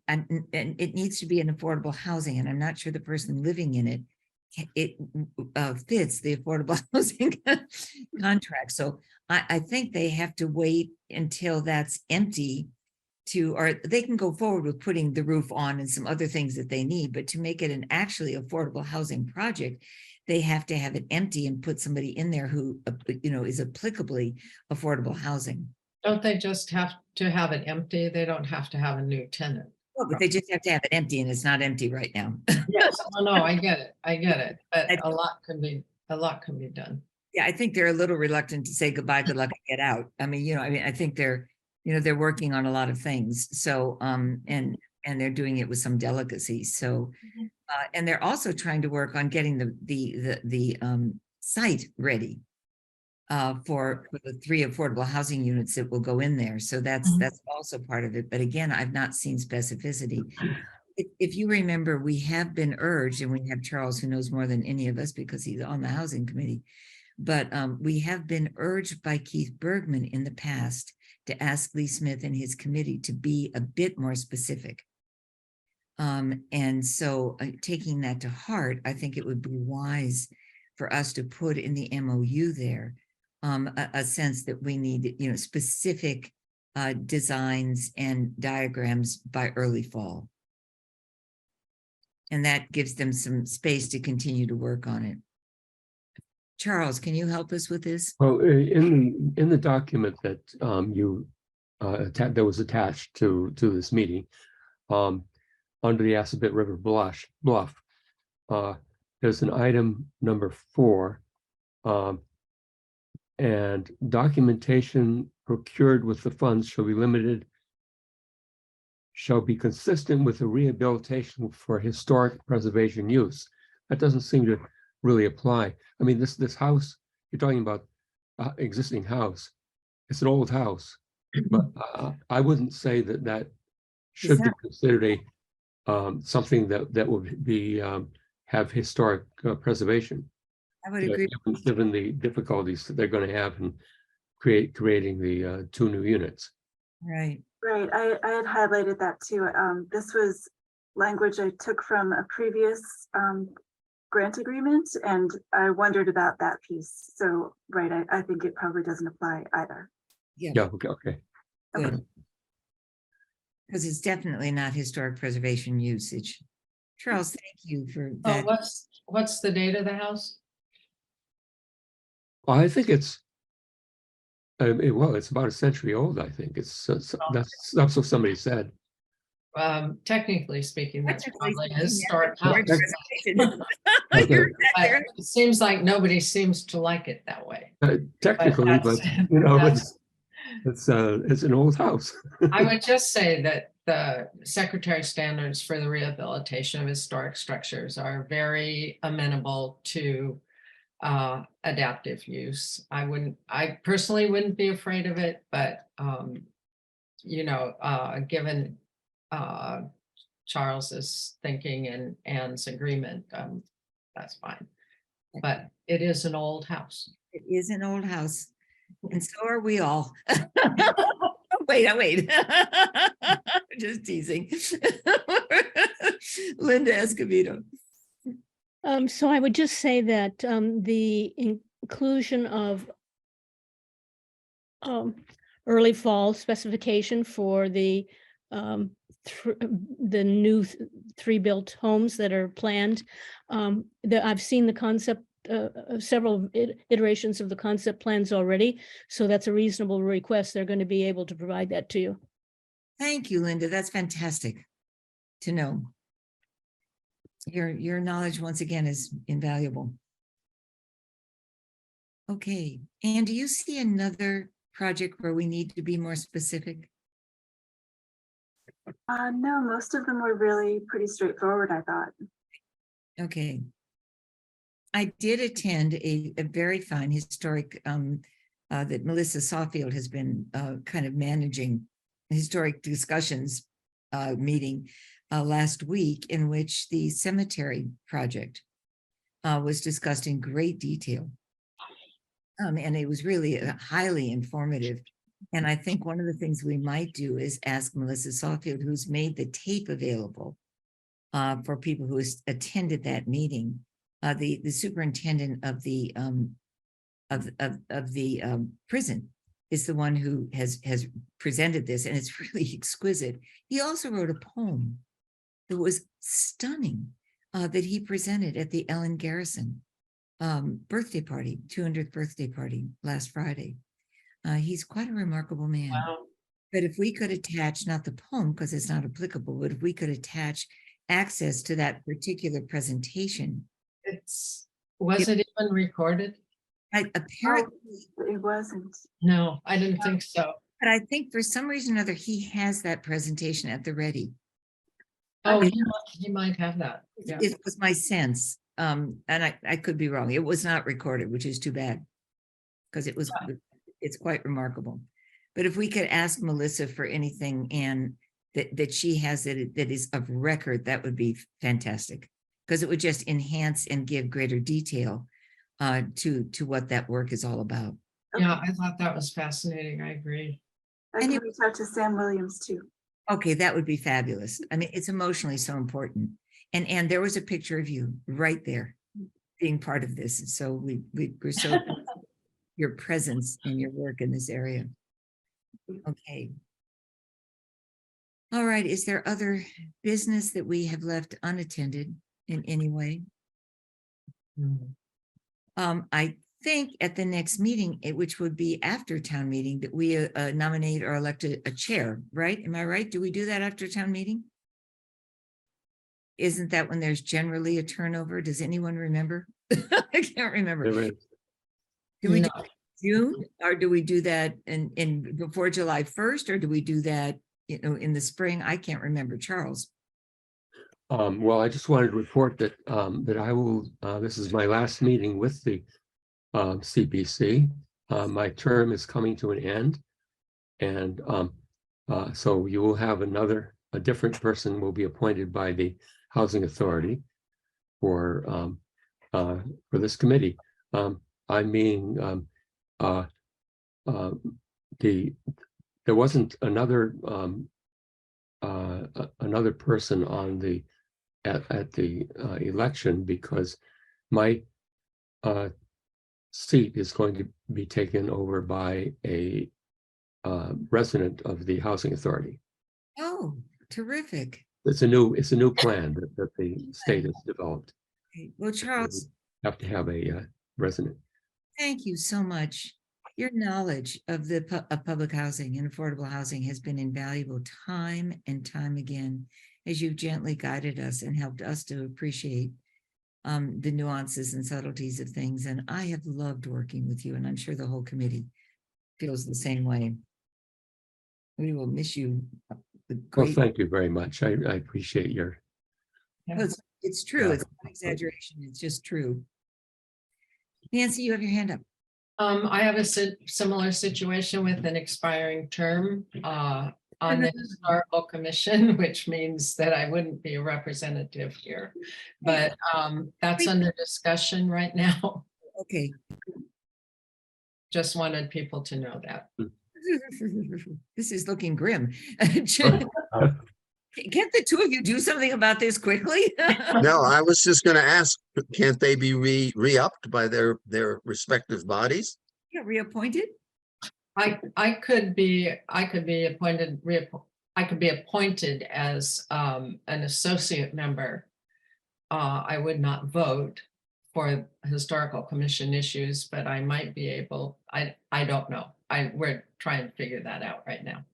and it needs to be an affordable housing, and I'm not sure the person living in it fits the affordable housing contract. So I think they have to wait until that's empty or they can go forward with putting the roof on and some other things that they need, but to make it an actually affordable housing project, they have to have it empty and put somebody in there who, is applicably affordable housing. Don't they just have to have it empty? They don't have to have a new tenant. Well, but they just have to have it empty, and it's not empty right now. Yes, no, I get it. But a lot can be done. Yeah, I think they're a little reluctant to say goodbye, good luck, and get out. I mean, I think they're working on a lot of things. So, and they're doing it with some delicacy. So, and they're also trying to work on getting the site ready for the 3 affordable housing units that will go in there. So that's also part of it. But again, I've not seen specificity. If you remember, we have been urged, and we have Charles, who knows more than any of us because he's on the housing committee, but we have been urged by Keith Bergman in the past to ask Lee Smith and his committee to be a bit more specific. And so taking that to heart, I think it would be wise for us to put in the MOU there a sense that we need, specific designs and diagrams by early fall. And that gives them some space to continue to work on it. Charles, can you help us with this? Well, in the document that that was attached to this meeting, under the Aspet River Bluff, there's an item number 4, and documentation procured with the funds shall be limited shall be consistent with the rehabilitation for historic preservation use. That doesn't seem to really apply. I mean, this house, you're talking about existing house. It's an old house, but I wouldn't say that should be considered something that would be have historic preservation. I would agree. Given the difficulties that they're going to have in creating the 2 new units. Right. Right, I had highlighted that too. This was language I took from a previous grant agreement, and I wondered about that piece. So, right, I think it probably doesn't apply either. Yeah, okay. Good. Because it's definitely not historic preservation usage. Charles, thank you for Oh, that. what's the date of the house? Well, I think it's well, it's about a century old. I think it's that's what somebody said. Technically speaking, that's Technically probably a speaking, historic yeah. house. Okay. You're But there. it seems like nobody seems to like it that way. Technically, but that's- you know, that's- it's an old house. I would just say that the Secretary standards for the rehabilitation of historic structures are very amenable to adaptive use. I personally wouldn't be afraid of it, but you know, given Charles's thinking and Anne's agreement, that's fine. But it is an old house. It is an old house, and so are we all. Wait. Just teasing. Linda Escobedo. So I would just say that the inclusion of early fall specification for the new 3 built homes that are planned. I've seen the concept, several iterations of the concept plans already, so that's a reasonable request. They're going to be able to provide that to you. Thank you, Linda. That's fantastic to know. Your knowledge once again is invaluable. Okay, Anne, do you see another project where we need to be more specific? No, most of them were really pretty straightforward, I thought. Okay. I did attend a very fine historic that Melissa Sawfield has been kind of managing historic discussions meeting last week, in which the cemetery project was discussed in great detail. And it was really highly informative. And I think one of the things we might do is ask Melissa Sawfield, who's made the tape available for people who attended that meeting. The superintendent of the prison is the one who has presented this, and it's really exquisite. He also wrote a poem that was stunning that he presented at the Ellen Garrison birthday party, 200th birthday party last Friday. He's quite a remarkable man. Wow. But if we could attach, not the poem because it's not applicable, but if we could attach access to that particular presentation. Was it even recorded? Apparently, It wasn't. No, I didn't think so. but I think for some reason or other, he has that presentation at the ready. Oh, he might have that. Yeah. It was my sense. And I could be wrong. It was not recorded, which is too bad. Because it's quite remarkable. But if we could ask Melissa for anything and that she has that is of record, that would be fantastic. Because it would just enhance and give greater detail to what that work is all about. Yeah, I thought that was fascinating. I agree. I can reach out to Sam Williams too. Okay, that would be fabulous. I mean, it's emotionally so important. And there was a picture of you right there being part of this. And so we're so your presence and your work in this area. Okay. All right. Is there other business that we have left unattended in any way? I think at the next meeting, which would be after town meeting, that we nominate or elect a chair, right? Am I right? Do we do that after town meeting? Isn't that when there's generally a turnover? Does anyone remember? I can't remember. Do we do No. June, or do we do that in before July 1st, or do we do that in the spring? I can't remember. Charles. Well, I just wanted to report that that I will, this is my last meeting with the CPC. My term is coming to an end. And so you will have a different person will be appointed by the Housing Authority for this committee. I'm being there wasn't another another person on the at the election because my seat is going to be taken over by a resident of the Housing Authority. Oh, terrific. It's a new plan that the state has developed. Okay. Well, Charles, Have to have a resident. thank you so much. Your knowledge of of public housing and affordable housing has been invaluable time and time again, as you've gently guided us and helped us to appreciate the nuances and subtleties of things. And I have loved working with you, and I'm sure the whole committee feels the same way. We will miss you. Well, thank you very much. I appreciate your. Yeah. It's true. Yeah. It's not exaggeration. It's just true. Nancy, you have your hand up. I have a similar situation with an expiring term on the historical commission, which means that I wouldn't be a representative here. But that's under discussion right now. Okay. Just wanted people to know that. This is looking grim. Can't the two of you do something about this quickly? No, I was just going to ask, can't they be re-upped by their respective bodies? Yeah, reappointed? I could be appointed, I could be appointed as an associate member. I would not vote for historical commission issues, but I might be able, I don't know. We're trying to figure that out right now.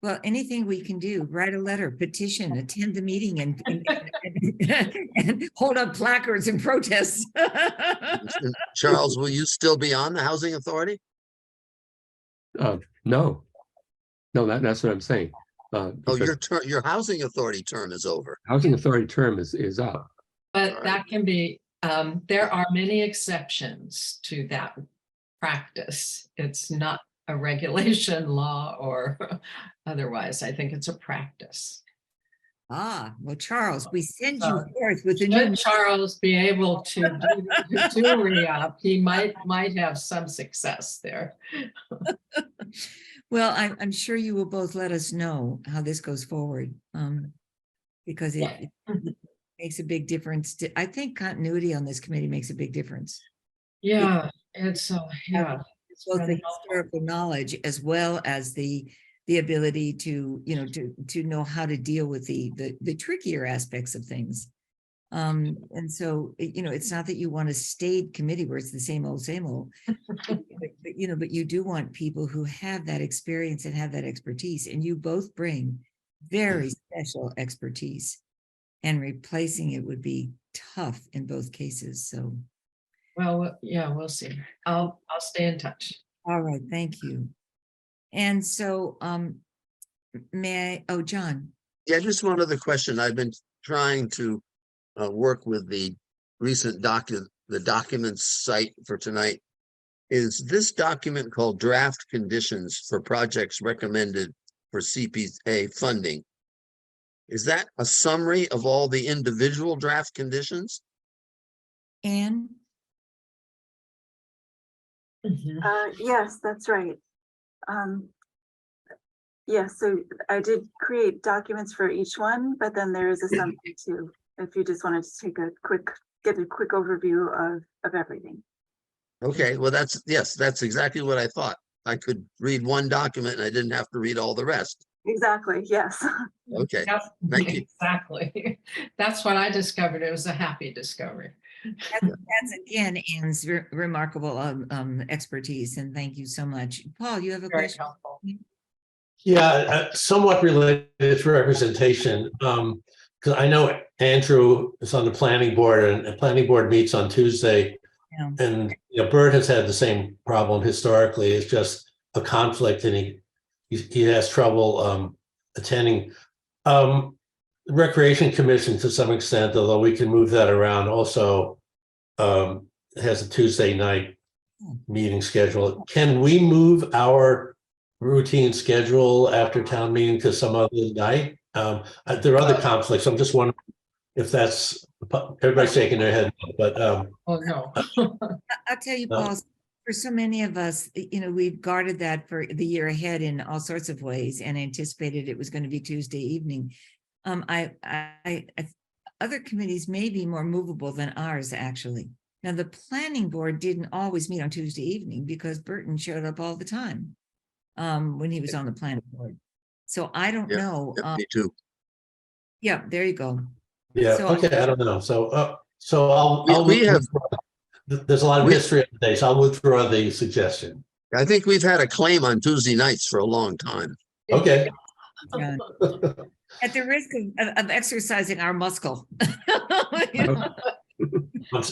Well, anything we can do, write a letter, petition, attend the meeting and hold up placards and protests. Charles, will you still be on the Housing Authority? No, that's what I'm saying. Oh, Because your Housing Authority term is over. Housing Authority term is up. But All that can be, there are many exceptions to that practice. It's not a regulation, law, or otherwise. I think it's a practice. Ah, well, Charles, we send you So, forth with a new. Should Charles be able to do re-up, he might have some success there. Well, I'm sure you will both let us know how this goes forward. Because it makes a big difference. I think continuity on this committee makes a big difference. Yeah, it's yeah. It's both the really helpful. historical knowledge as well as the ability to, to know how to deal with the trickier aspects of things. And so, it's not that you want a staid committee where it's the same old, but you do want people who have that experience and have that expertise, and you both bring very special expertise, and replacing it would be tough in both cases. So. Well, yeah, we'll see. I'll stay in touch. All right, thank you. And so, John. Yeah, just one other question. I've been trying to work with the recent the documents site for tonight. Is this document called Draft Conditions for Projects Recommended for CPA Funding? Is that a summary of all the individual draft conditions? Anne? Yes, that's right. Yes, so I did create documents for each one, but then there is a summary too, if you just wanted to get a quick overview of everything. Okay, well, that's exactly what I thought. I could read one document and I didn't have to read all the rest. Exactly, yes. Okay, Yep, thank you. exactly. That's what I discovered. It was a happy discovery. That's again Anne's remarkable expertise, and thank you so much. Paul, you have a Very question? helpful. Yeah, somewhat related to representation. Because I know Andrew is on the planning board, and the planning board meets on Tuesday. Yeah. And Bert has had the same problem historically. It's just a conflict, and he has trouble attending. The Recreation Commission to some extent, although we can move that around, also has a Tuesday night meeting schedule. Can we move our routine schedule after town meeting to some other night? There are other conflicts. I'm just wondering if that's, everybody's shaking their head, but Oh, no. I'll tell you, No. Paul, for so many of us, we've guarded that for the year ahead in all sorts of ways and anticipated it was going to be Tuesday evening. Other committees may be more movable than ours, actually. Now, the planning board didn't always meet on Tuesday evening because Burton showed up all the time when he was on the planning board. So I don't Yeah, know. Me too. Yeah, there you go. yeah, So- okay, I don't know. So I'll We have- there's a lot of we- history of the day, so I'll withdraw the suggestion. I think we've had a claim on Tuesday nights for a long time. Okay. John, at the risk of exercising our muscle. You know,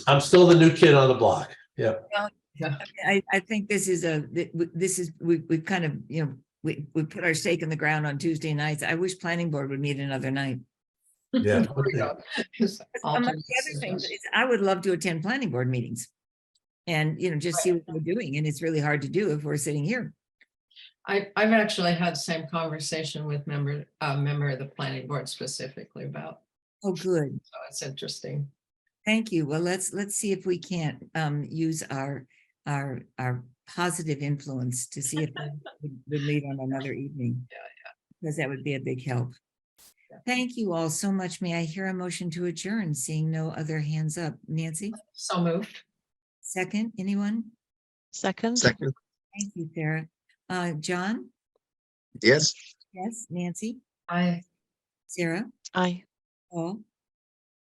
I'm still the new kid on the block. Yeah. I think this is we've kind of, we put our stake in the ground on Tuesday nights. I wish planning board would meet another night. Yeah. There we go. His Among the alternate other things, suggestion. is I would love to attend planning board meetings. And, just see what we're doing. And it's really hard to do if we're sitting here. I've actually had the same conversation with member of the planning board specifically about, Oh, good. so it's interesting. Thank you. Well, let's see if we can't use our positive influence to see if we would meet on another evening. Yeah. Because that would be a big help. Yeah. Thank you all so much. May I hear a motion to adjourn? Seeing no other hands up. Nancy, So moved. second, anyone? Second? Second, Thank you, Sarah. John? yes. Yes. Nancy? Sarah? Aye. Paul?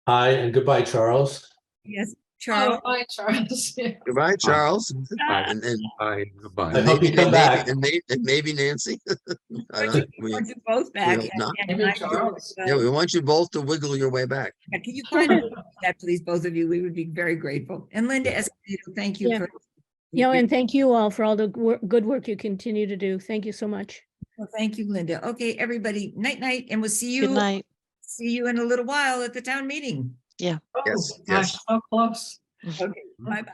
Hi, and goodbye, Charles. Yes. Oh, Charles? hi, Charles. Goodbye, Charles. Bye. And Bye. Goodbye. I hope you come back. And maybe Nancy. I Want don't- we- you both back. hope not. Maybe Charles. Yeah, we want you both to wiggle your way back. Can you find that, please, both of you? We would be very grateful. And Linda Escobedo, thank you Yeah. for. Yeah, and thank you all for all the good work you continue to do. Thank you so much. Well, thank you, Linda. Okay, everybody, night, night, and we'll see Good you, night. see you in a little while at the town meeting. Oh, Yes, gosh, yes. so close. Okay, bye-bye.